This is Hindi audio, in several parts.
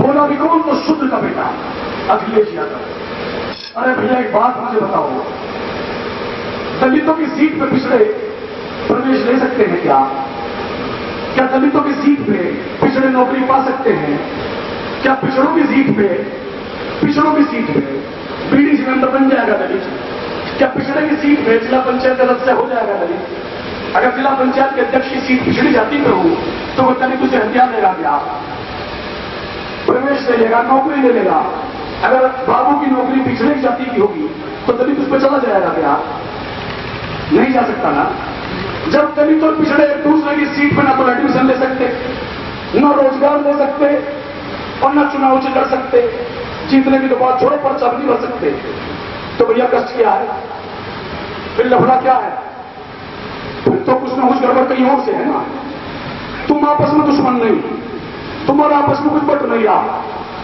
बोला भी कौन? तो शुद्ध का बेटा अखिलेश यादव। अरे भैया एक बात मुझे बताओ, दलितों की सीट पे पिछड़े प्रवेश ले सकते हैं क्या? क्या दलितों की सीट पे पिछड़े नौकरी पा सकते हैं? क्या पिछड़ों की सीट पे बीडीसी मेंबर बन जाएगा दलित? क्या पिछड़े की सीट पे जिला पंचायत सदस्य हो जाएगा दलित? अगर जिला पंचायत के अध्यक्ष की सीट पिछड़ी जाति पे हो तो वो दलित उसे हथियार लेगा क्या? प्रवेश ले लेगा, नौकरी ले लेगा। अगर बाबू की नौकरी पिछड़ी जाति की होगी तो दलित उस पर चला जाएगा क्या? नहीं जा सकता ना। जब दलित और पिछड़े एक दूसरे की सीट पर ना तो एडमिशन ले सकते, न रोजगार ले सकते और न चुनाव से लड़ सकते, जीतने की तो बात छोड़ो, पर्चा भी नहीं भर सकते, तो भैया कष्ट क्या है? फिर लफड़ा क्या है? फिर तो कुछ ना कुछ गड़बड़ कहीं और से है ना। तुम आपस में दुश्मन नहीं, तुम्हारा आपस में कुछ बट नहीं रहा,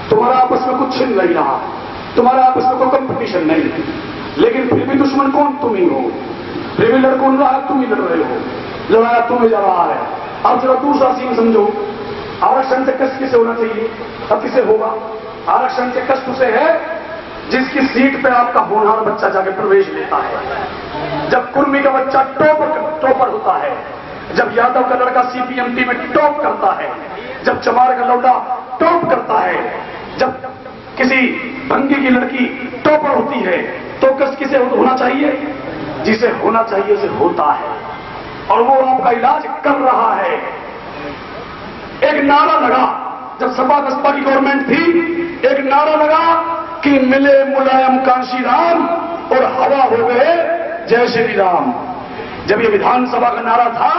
तुम्हारा आपस में कुछ छिन नहीं रहा, तुम्हारा आपस में कोई कंपटीशन नहीं, लेकिन फिर भी दुश्मन कौन? तुम ही हो। फिर भी लड़ कौन रहा है? तुम ही लड़ रहे हो। लड़ाया तुम्हें जा रहा है। अब जरा दूसरा सीन समझो। आरक्षण से कष्ट किसे होना चाहिए? अब किसे होगा? आरक्षण से कष्ट उसे है जिसकी सीट पे आपका होनहार बच्चा जाके प्रवेश लेता है। जब कुर्मी का बच्चा टॉपर होता है, जब यादव का लड़का सीपीएमटी में टॉप करता है, जब चमार का लौटा टॉप करता है, जब किसी भंगी की लड़की टॉपर होती है, तो कष्ट किसे होना चाहिए? जिसे होना चाहिए उसे होता है, और वो आपका इलाज कर रहा है। एक नारा लगा जब सपा बसपा की गवर्नमेंट थी, एक नारा लगा कि मिले मुलायम कांशी राम और हवा हो गए जय श्री राम। जब ये विधानसभा का नारा था,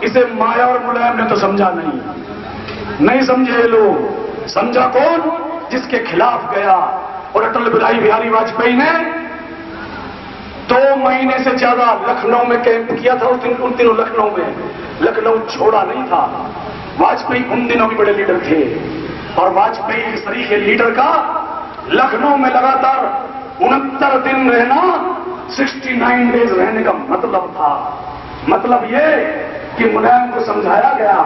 इसे माया और मुलायम ने तो समझा नहीं समझे लोग। समझा कौन? जिसके खिलाफ गया। और अटल बिहारी वाजपेयी ने 2 महीने से ज्यादा लखनऊ में कैंप किया था। उन दिनों लखनऊ छोड़ा नहीं था। वाजपेयी उन दिनों भी बड़े लीडर थे, और वाजपेयी के तरीके लीडर का लखनऊ में लगातार 69 दिन रहना, 69 डेज रहने का मतलब था। मतलब ये कि मुलायम को समझाया गया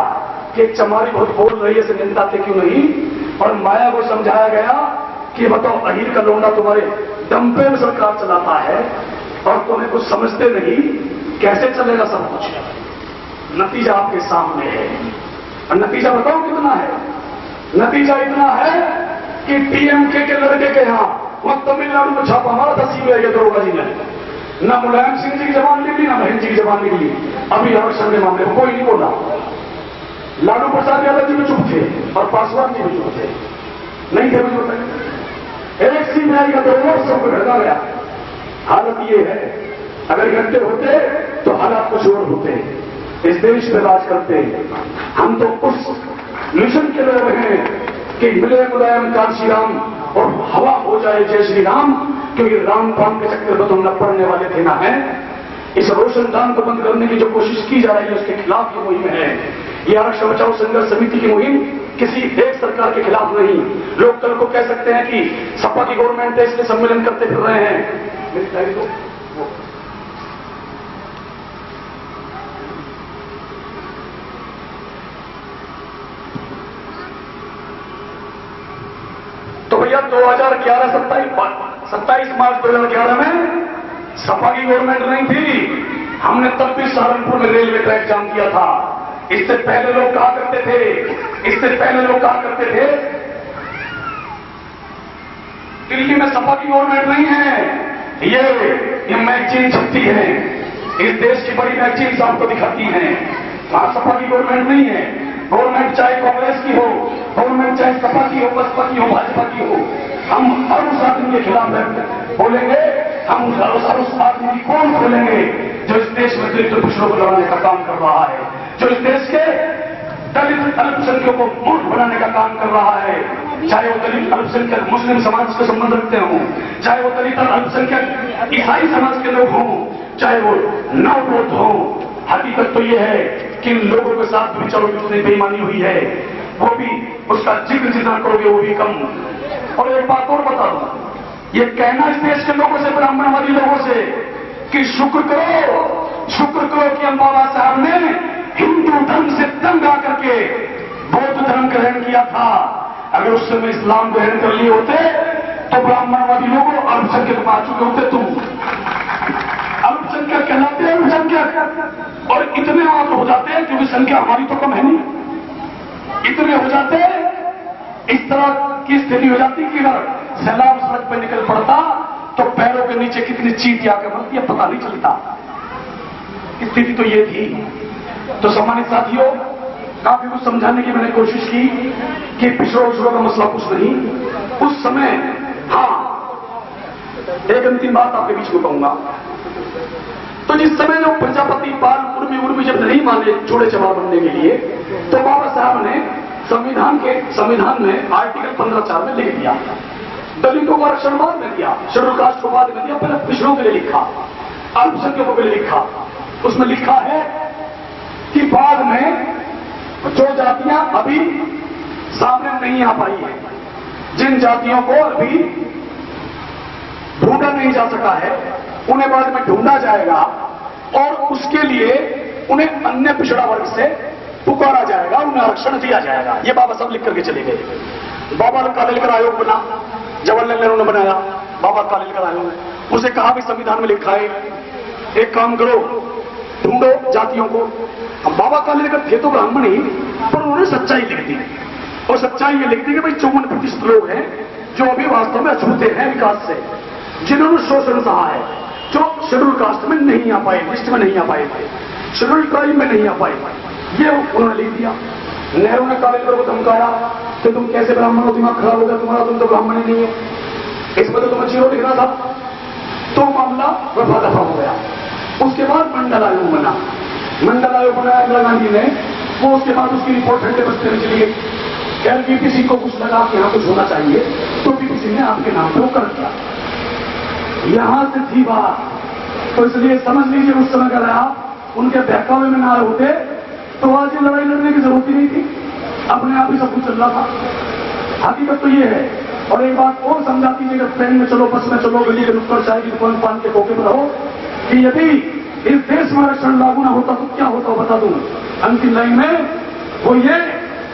कि चमारी बहुत बोल रही है, इसे निंदा थे क्यों नहीं, और माया को समझाया गया कि बताओ अहीर का लौंडा तुम्हारे दम पे सरकार चलाता है और तुम्हें कुछ समझते नहीं, कैसे चलेगा सब कुछ। नतीजा आपके सामने है, और नतीजा बताओ कितना है? नतीजा इतना है कि टीएमके के लड़के के यहां वह तमिलनाडु में छापा मारा था सीबीआई के दरोगा जी ने। न मुलायम सिंह जी की जबान निकली, न महेंद्र जी की जबान निकली। अभी आरक्षण के मामले में कोई नहीं बोला। लालू प्रसाद यादव जी भी चुप थे और पासवान जी भी चुप थे, नहीं थे भी चुप। एक सीबीआई का दरोगा सबको भड़का गया। हालत ये है, अगर घंटे होते तो हालात कुछ और होते। इस देश में राज करते हम तो उस मिशन के लोग हैं कि मिले मुलायम कांशी राम और हवा हो जाए जय श्री राम, क्योंकि रामपाल के चक्कर में तो न पढ़ने वाले थे ना है। इस रोशनदान को बंद करने की जो कोशिश की जा रही है उसके खिलाफ ये मुहिम है। ये आरक्षण बचाओ संघर्ष समिति की मुहिम किसी एक सरकार के खिलाफ नहीं। लोग कल को कह सकते हैं कि सपा की गवर्नमेंट है इसलिए सम्मेलन करते फिर रहे हैं। मेरी तारीख तो भैया 2011 27 मार्च 2011 में सपा की गवर्नमेंट नहीं थी। हमने तब भी सहारनपुर में रेलवे ट्रैक जाम किया था। इससे पहले लोग कहा करते थे दिल्ली में सपा की गवर्नमेंट नहीं है, ये मैगजीन छपती है, इस देश की बड़ी मैगजीन आपको दिखाती हैं। वहां सपा की गवर्नमेंट नहीं है। गवर्नमेंट चाहे कांग्रेस की हो, गवर्नमेंट चाहे सपा की हो, बसपा की हो, भाजपा की हो, हम हर उस आदमी के खिलाफ बोलेंगे। हम उस आदमी की कौन बोलेंगे जो इस देश में दलित पिछड़ों को लड़ाने का काम कर रहा है, जो इस देश के दलित अल्पसंख्यकों को मूर्ख बनाने का काम कर रहा है। चाहे वो दलित अल्पसंख्यक मुस्लिम समाज से संबंध रखते हों, चाहे वो दलित अल्पसंख्यक ईसाई समाज के लोग हों, चाहे वो नवबौद्ध हों। हकीकत तो ये है कि इन लोगों के साथ भी चलो जितनी बेईमानी हुई है वो भी उसका जिक्र जितना करोगे वो भी कम। और एक बात और बता दूं, ये कहना इस देश के लोगों से, ब्राह्मणवादी लोगों से कि शुक्र करो कि हम बाबा साहब ने हिंदू धर्म से तंग आकर के बौद्ध धर्म ग्रहण किया था। अगर उस समय इस्लाम ग्रहण कर लिए होते तो ब्राह्मणवादी लोगों अल्पसंख्यक में आ चुके होते। तुम अल्पसंख्यक कहलाते हैं, अल्पसंख्यक, और इतने मात्र हो जाते हैं क्योंकि संख्या हमारी तो कम है नहीं, इतने हो जाते हैं। इस तरह की स्थिति हो जाती कि अगर सैलाब सड़क पर निकल पड़ता तो पैरों के नीचे कितनी चींटी आकर मरती है पता नहीं चलता। स्थिति तो ये थी। तो सम्मानित साथियों, काफी कुछ समझाने की मैंने कोशिश की कि पिछड़ों का मसला कुछ नहीं उस समय। हाँ, एक अंतिम बात आपके बीच में कहूंगा। तो जिस समय जो प्रजापति पाल उर्मी जब नहीं माने चूड़े चबा बनने के लिए, तो बाबा साहब ने संविधान में आर्टिकल 15(4) में लिख दिया, दलितों को आरक्षण बाद में दिया, शेड्यूल कास्ट को बाद में दिया, पहले पिछड़ों के लिए लिखा, अल्पसंख्यकों के लिए लिखा। उसमें लिखा है कि बाद में जो जातियां अभी सामने नहीं आ पाई है, जिन जातियों को अभी ढूंढा नहीं जा सका है, उन्हें बाद में ढूंढा जाएगा और उसके लिए उन्हें अन्य पिछड़ा वर्ग से पुकारा जाएगा, उन्हें आरक्षण दिया जाएगा। ये बाबा सब लिख करके चले गए। बाबा कालेलकर आयोग बना, जवाहरलाल नेहरू ने बनाया बाबा कालेलकर आयोग। उसे कहा भी संविधान में लिखा है एक काम करो, ढूंढो जातियों को। अब बाबा कालेलकर थे तो ब्राह्मण ही, पर उन्होंने सच्चाई लिख दी, और सच्चाई ये लिख दी कि भाई 54% लोग हैं जो अभी वास्तव में अछूते हैं विकास से, जिन्होंने शोषण सहा है, जो शेड्यूल कास्ट में नहीं आ पाए, लिस्ट में नहीं आ पाए थे, शेड्यूल ट्राइब में नहीं आ पाए, ये उन्होंने लिख दिया। नेहरू ने कालेलकर को धमकाया कि तुम कैसे ब्राह्मण हो, दिमाग खराब होगा तुम्हारा, तुम तो ब्राह्मण ही नहीं हो, इस वजह तुम्हें जीरो लिखना था। तो मामला रफा दफा हो गया। उसके बाद मंडल आयोग बना, मंडल आयोग बनाया इंदिरा गांधी ने, वो उसके बाद उसकी रिपोर्ट ठंडे बस्ते में चली गई। खैर बीपीसी को कुछ लगा कि यहां कुछ होना चाहिए, तो बीपीसी ने आपके नाम पे वो कर दिया। यहां से थी बात। तो इसलिए समझ लीजिए उस समय अगर आप उनके बहकावे में ना होते तो आज ये लड़ाई लड़ने की जरूरत ही नहीं थी, अपने आप ही सब कुछ चल रहा था। हकीकत तो ये है। और एक बात और समझा दीजिए, अगर ट्रेन में चलो, बस में चलो, गली के नुक्कड़ चाय की दुकान पान के कोके में रहो, कि यदि इस देश में आरक्षण लागू ना होता तो क्या होता बता दूं। अंतिम लाइन में वो ये,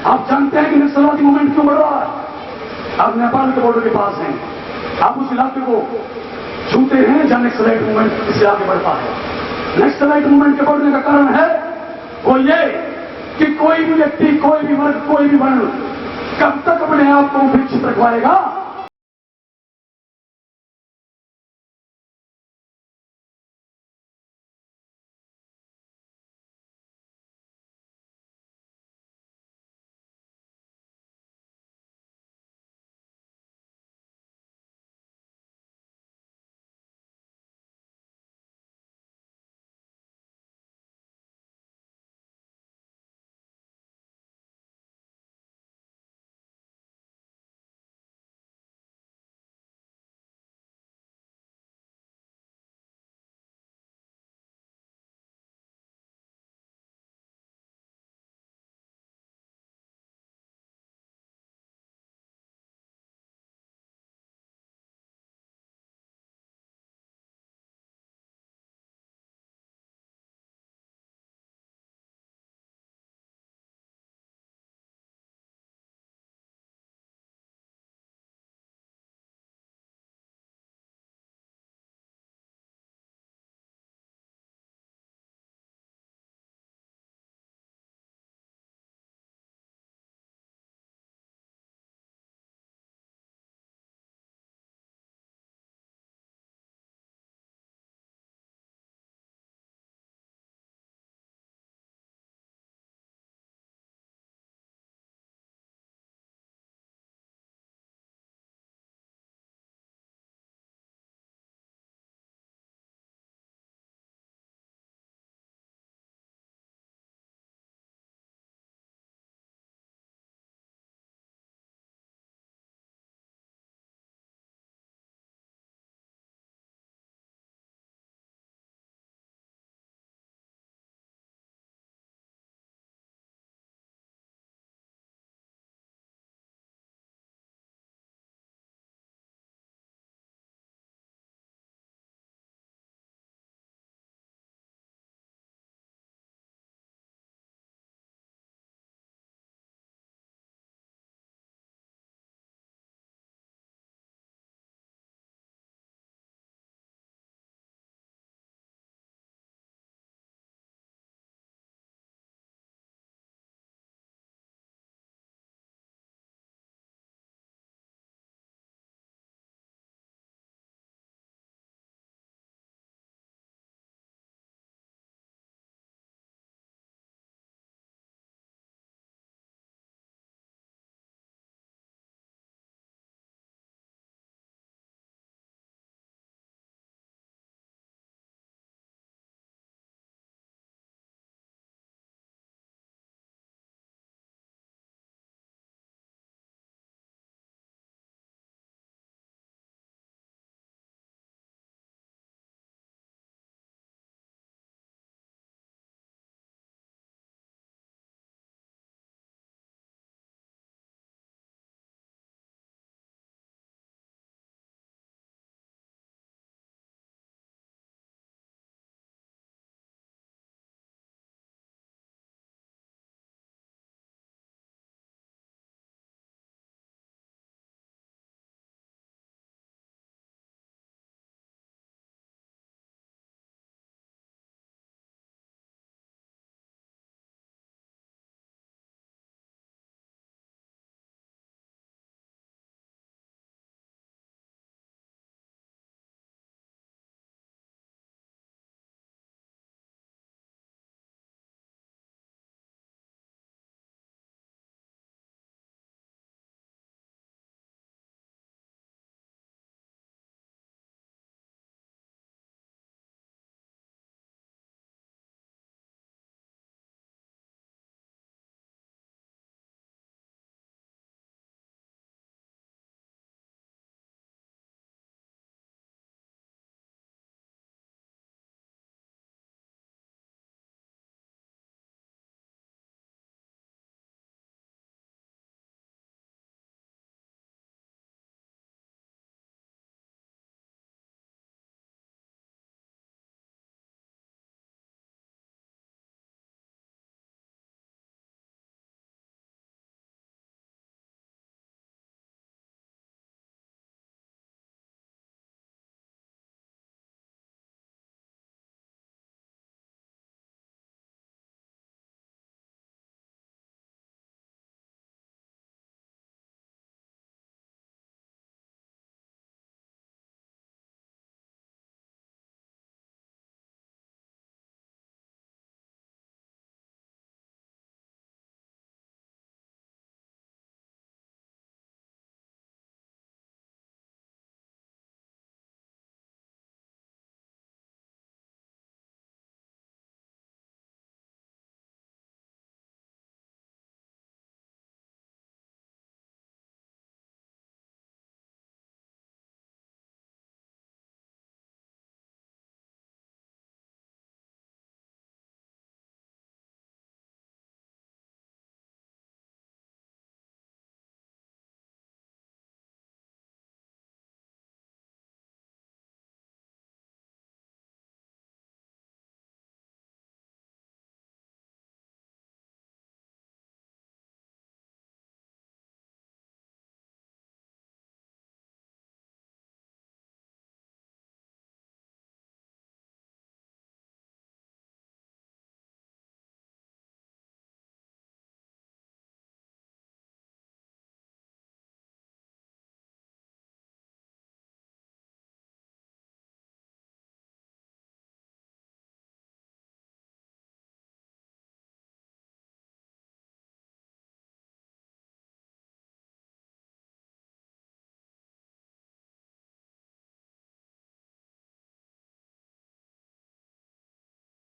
आप जानते हैं कि नक्सलवादी मूवमेंट क्यों बढ़ रहा है? आप नेपाल के बॉर्डर के पास हैं, आप उस इलाके को छूते हैं जहां नक्सलाइट मूवमेंट इससे आगे बढ़ता है। नक्सलाइट मूवमेंट के बढ़ने का कारण है वो ये कि कोई भी व्यक्ति, कोई भी वर्ग, कोई भी वर्ण कब तक अपने आप को उपेक्षित रखवाएगा